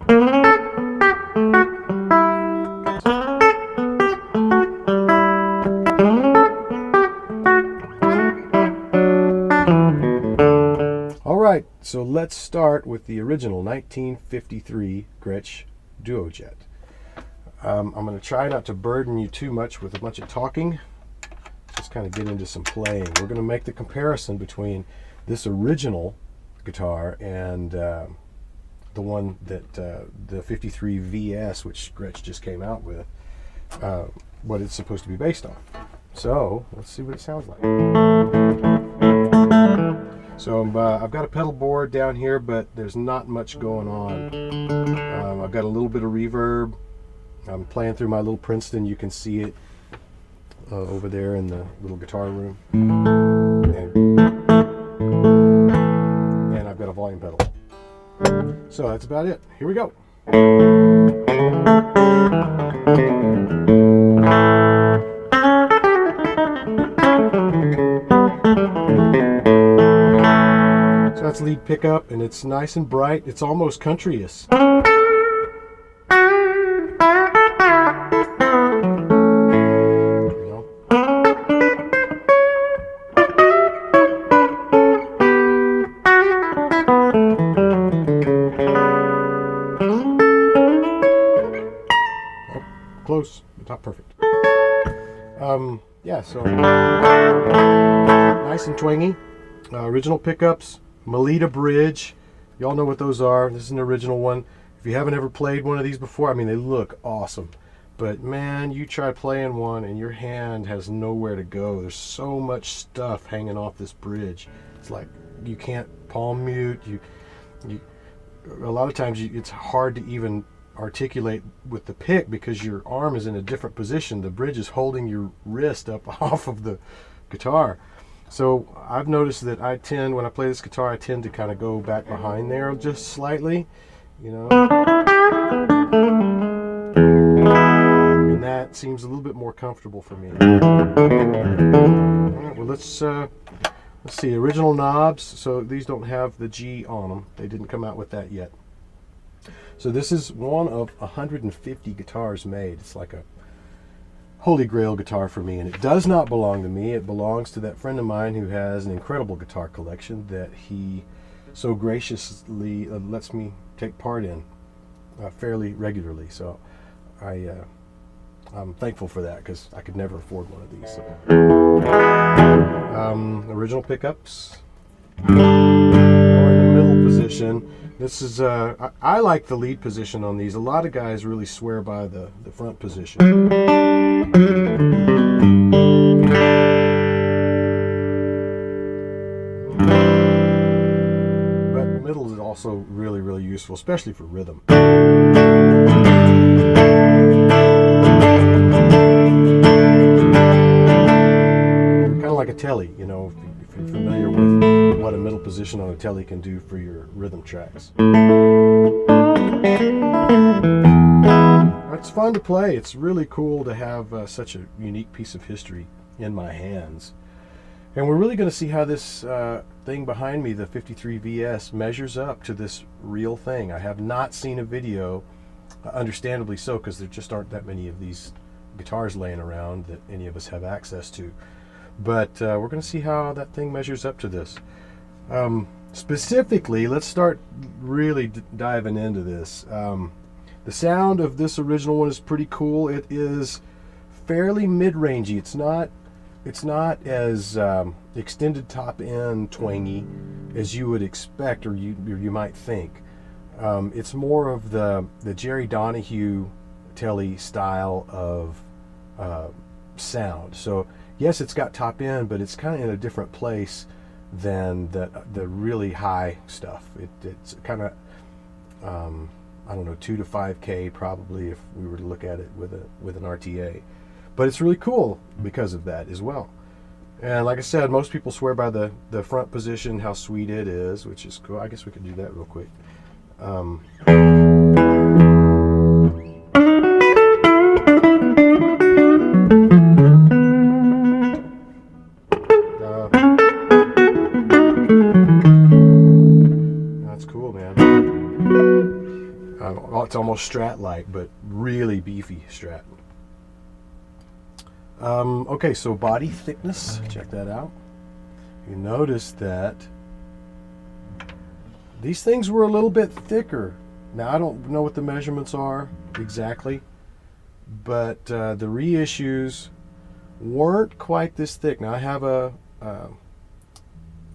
Alright, so let's start with the original 1953 Gretsch Duo Jet. I'm going to try not to burden you too much with a bunch of talking. Just kind of get into some playing. We're going to make the comparison between this original guitar and the one that the 53VS, which Gretsch just came out with, what it's supposed to be based on. So let's see what it sounds like. So I've got a pedal board down here, but there's not much going on. I've got a little bit of reverb. I'm playing through my little Princeton. You can see it over there in the little guitar room. And I've got a volume pedal. So that's about it. Here we go. So that's lead pickup, and it's nice and bright. It's almost country-ish. Close, but not perfect. Yeah, so nice and twangy. Original pickups, Melita bridge. Y'all know what those are. This is an original one. If you haven't ever played one of these before, I mean, they look awesome. But man, you try playing one and your hand has nowhere to go. There's so much stuff hanging off this bridge. It's like you can't palm mute. A lot of times it's hard to even articulate with the pick because your arm is in a different position. The bridge is holding your wrist up off of the guitar. So I've noticed that I tend, when I play this guitar, I tend to kind of go back behind there just slightly, you know. And that seems a little bit more comfortable for me. All right, well, let's see, original knobs. So these don't have the G on them. They didn't come out with that yet. So this is one of 150 guitars made. It's like a holy grail guitar for me, and it does not belong to me. It belongs to that friend of mine who has an incredible guitar collection that he so graciously lets me take part in fairly regularly. So I'm thankful for that because I could never afford one of these. So. Original pickups. We're in the middle position. This is I like the lead position on these. A lot of guys really swear by the front position. But the middle is also really, really useful, especially for rhythm. Kind of like a telly, you know, if you're familiar with what a middle position on a telly can do for your rhythm tracks. It's fun to play. It's really cool to have such a unique piece of history in my hands. And we're really going to see how this thing behind me, the 53VS, measures up to this real thing. I have not seen a video, understandably so, because there just aren't that many of these guitars laying around that any of us have access to. But we're going to see how that thing measures up to this. Specifically, let's start really diving into this. The sound of this original one is pretty cool. It is fairly mid-rangey. It's not as extended top end twangy as you would expect or you might think. It's more of the Jerry Donahue telly style of sound. So yes, it's got top end, but it's kind of in a different place than the really high stuff. It's kind of I don't know, 2 to 5K probably if we were to look at it with an RTA. But it's really cool because of that as well. And like I said, most people swear by the front position, how sweet it is, which is cool. I guess we could do that real quick. That's cool, man. it's almost Strat-like, but really beefy Strat. Okay, so body thickness, check that out. You notice that these things were a little bit thicker. Now, I don't know what the measurements are exactly, but the reissues weren't quite this thick. Now, I have a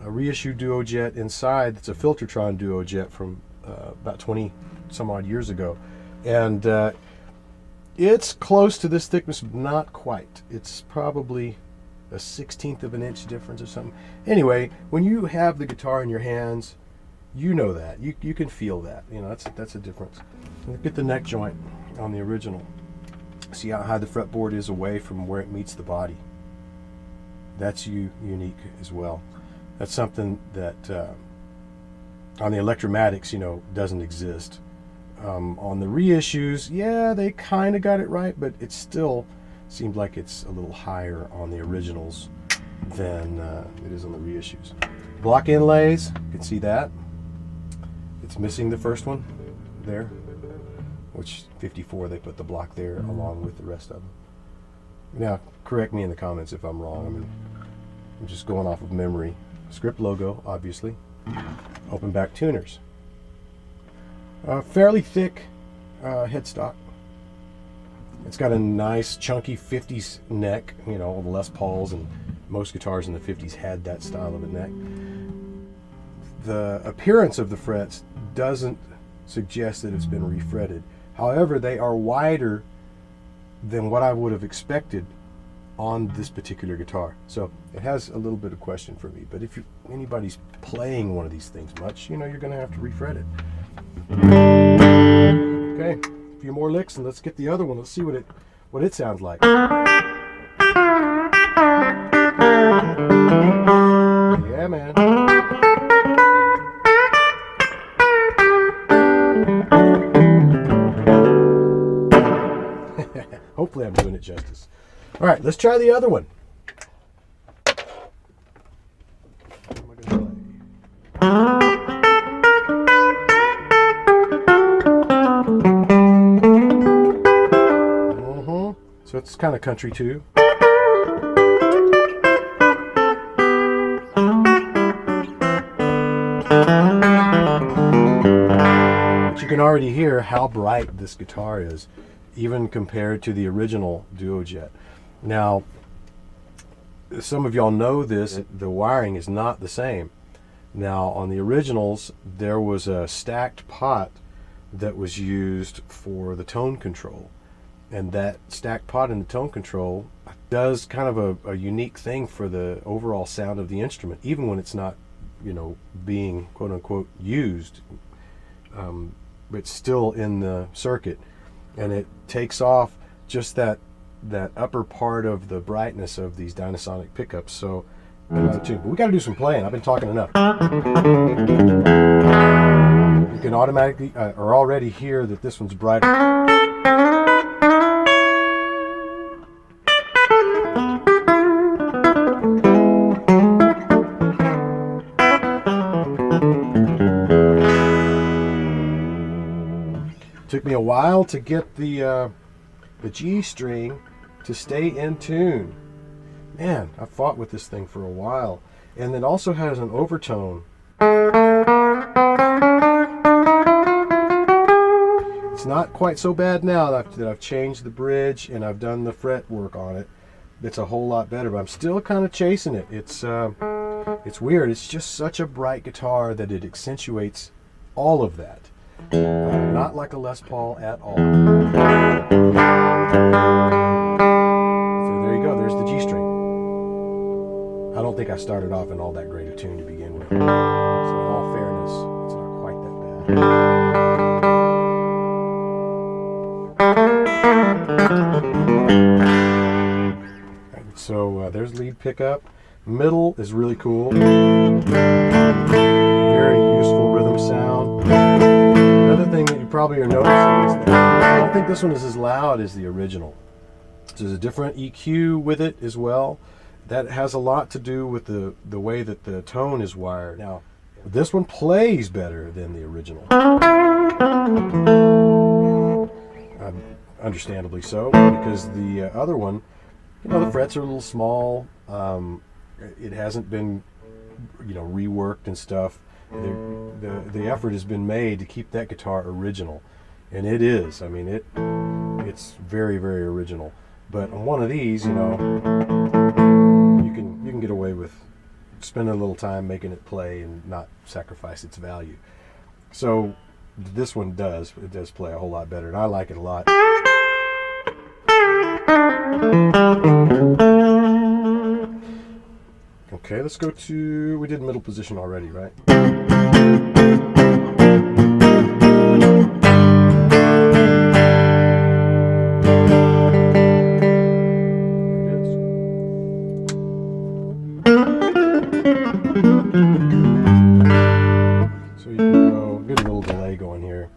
Reissue Duo Jet inside. It's a Filtertron Duo Jet from about 20 some odd years ago, and it's close to this thickness, but not quite. It's probably a 1/16 of an inch difference or something. Anyway, when you have the guitar in your hands, you know that. You can feel that. You know, that's a difference. Look at the neck joint on the original. See how high the fretboard is away from where it meets the body. That's unique as well. That's something that on the Electromatics, you know, doesn't exist. On the reissues, yeah, they kind of got it right, but it still seems like it's a little higher on the originals than it is on the reissues. Block inlays, you can see that. It's missing the first one there, which 54, they put the block there along with the rest of them. Now, correct me in the comments if I'm wrong. I mean, I'm just going off of memory. Script logo, obviously. Open back tuners. Fairly thick headstock. It's got a nice chunky 50s neck. You know, all the Les Pauls and most guitars in the 50s had that style of a neck. The appearance of the frets doesn't suggest that it's been refretted. However, they are wider than what I would have expected on this particular guitar. So it has a little bit of question for me. But if anybody's playing one of these things much, you know, you're going to have to refret it. Okay, a few more licks and let's get the other one. Let's see what it sounds like. Yeah, man. Hopefully I'm doing it justice. All right, let's try the other one. What am I gonna play? So it's kind of country too. But you can already hear how bright this guitar is, even compared to the original Duo Jet. Now, some of y'all know this, the wiring is not the same. Now, on the originals, there was a stacked pot that was used for the tone control. And that stacked pot in the tone control does kind of a unique thing for the overall sound of the instrument, even when it's not, you know, being quote-unquote used. It's still in the circuit. And it takes off just that upper part of the brightness of these Dynasonic pickups. So but we got to do some playing. I've been talking enough. You can automatically or already hear that this one's brighter. Took me a while to get the G string to stay in tune. Man, I fought with this thing for a while. And it also has an overtone. It's not quite so bad now that I've changed the bridge and I've done the fret work on it. It's a whole lot better, but I'm still kind of chasing it. It's weird. It's just such a bright guitar that it accentuates all of that. Not like a Les Paul at all. So there you go, there's the G string. I don't think I started off in all that great a tune to begin with. So in all fairness, it's not quite that bad. So there's lead pickup. Middle is really cool. Very useful rhythm sound. Another thing that you probably are noticing is that I don't think this one is as loud as the original. There's a different EQ with it as well. That has a lot to do with the way that the tone is wired. Now, this one plays better than the original. understandably so, because the other one, you know, the frets are a little small. It hasn't been, you know, reworked and stuff. The effort has been made to keep that guitar original, and it is. I mean, it's very, very original. But on one of these, you know, you can get away with spending a little time making it play and not sacrifice its value. So this one does play a whole lot better, and I like it a lot. Okay, let's go to, we did middle position already, right? So you can go, get a little delay going here.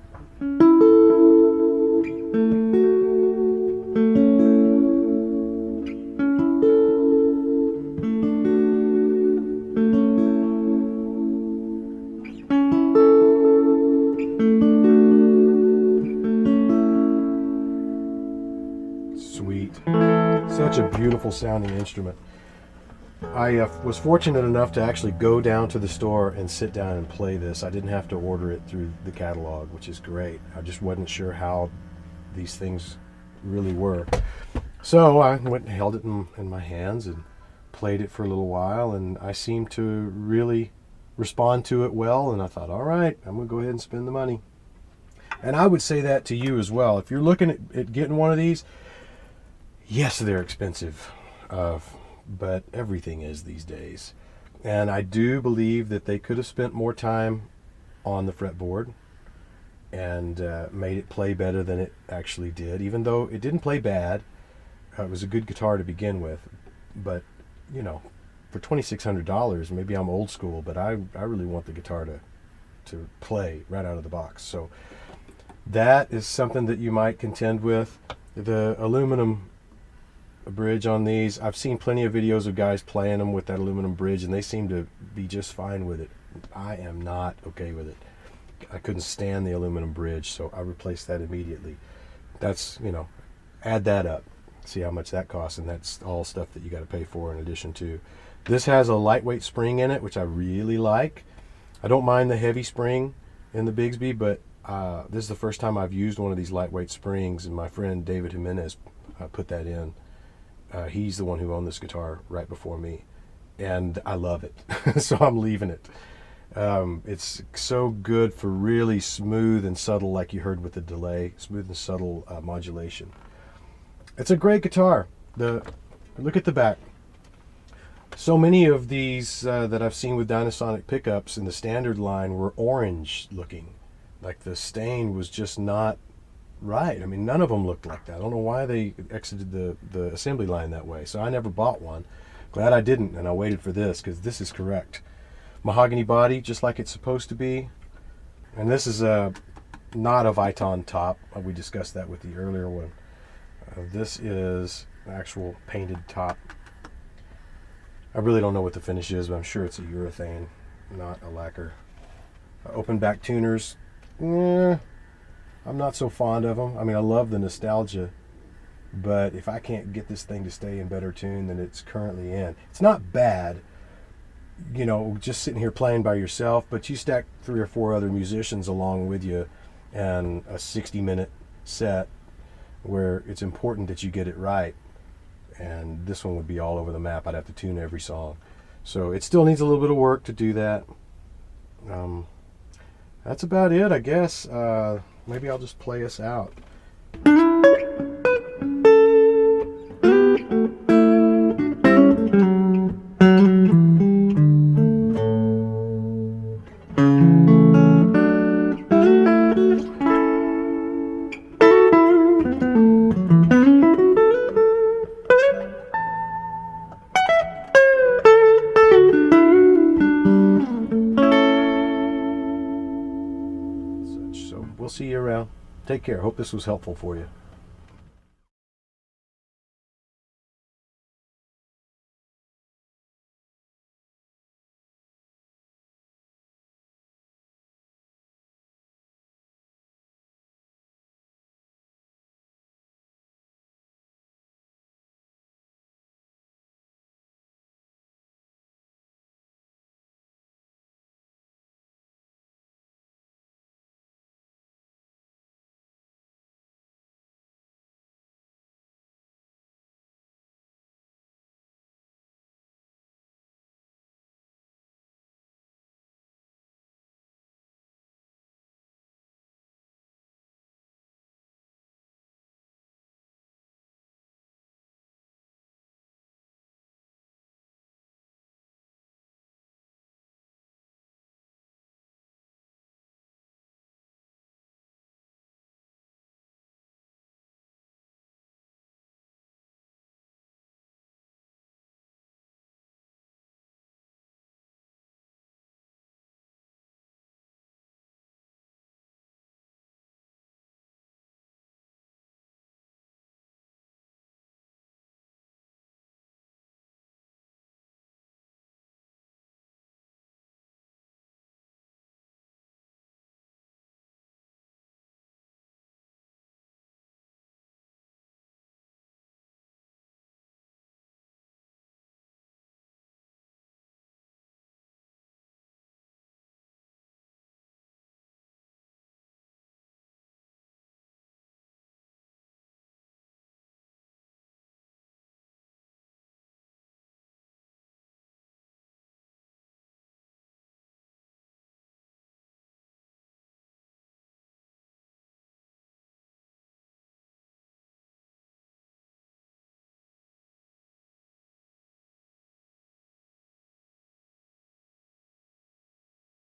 Sweet. Such a beautiful sounding instrument. I was fortunate enough to actually go down to the store and sit down and play this. I didn't have to order it through the catalog, which is great. I just wasn't sure how these things really were. So I went and held it in my hands and played it for a little while, and I seemed to really respond to it well, and I thought, all right, I'm going to go ahead and spend the money. And I would say that to you as well. If you're looking at getting one of these, yes, they're expensive. But everything is these days. And I do believe that they could have spent more time on the fretboard and made it play better than it actually did, even though it didn't play bad. It was a good guitar to begin with, but you know, for $2,600, maybe I'm old school, but I really want the guitar to play right out of the box. So that is something that you might contend with. The aluminum bridge on these, I've seen plenty of videos of guys playing them with that aluminum bridge, and they seem to be just fine with it. I am not okay with it. I couldn't stand the aluminum bridge, so I replaced that immediately. That's, you know, add that up, see how much that costs, and that's all stuff that you got to pay for in addition to. This has a lightweight spring in it, which I really like. I don't mind the heavy spring in the Bigsby, but this is the first time I've used one of these lightweight springs, and my friend David Jimenez put that in. He's the one who owned this guitar right before me, and I love it. So I'm leaving it. It's so good for really smooth and subtle, like you heard with the delay, smooth and subtle modulation. It's a great guitar. Look at the back. So many of these that I've seen with Dynasonic pickups in the standard line were orange looking. Like the stain was just not right. I mean, none of them looked like that. I don't know why they exited the assembly line that way. So I never bought one. Glad I didn't, and I waited for this, because this is correct. Mahogany body, just like it's supposed to be. And this is not a Viton top. We discussed that with the earlier one. This is an actual painted top. I really don't know what the finish is, but I'm sure it's a urethane, not a lacquer. Open back tuners. I'm not so fond of them. I mean, I love the nostalgia, but if I can't get this thing to stay in better tune than it's currently in, it's not bad, you know, just sitting here playing by yourself, but you stack 3 or 4 other musicians along with you and a 60-minute set where it's important that you get it right, and this one would be all over the map. I'd have to tune every song. So it still needs a little bit of work to do that. That's about it, I guess. Maybe I'll just play us out. We'll see you around. Take care. Hope this was helpful for you.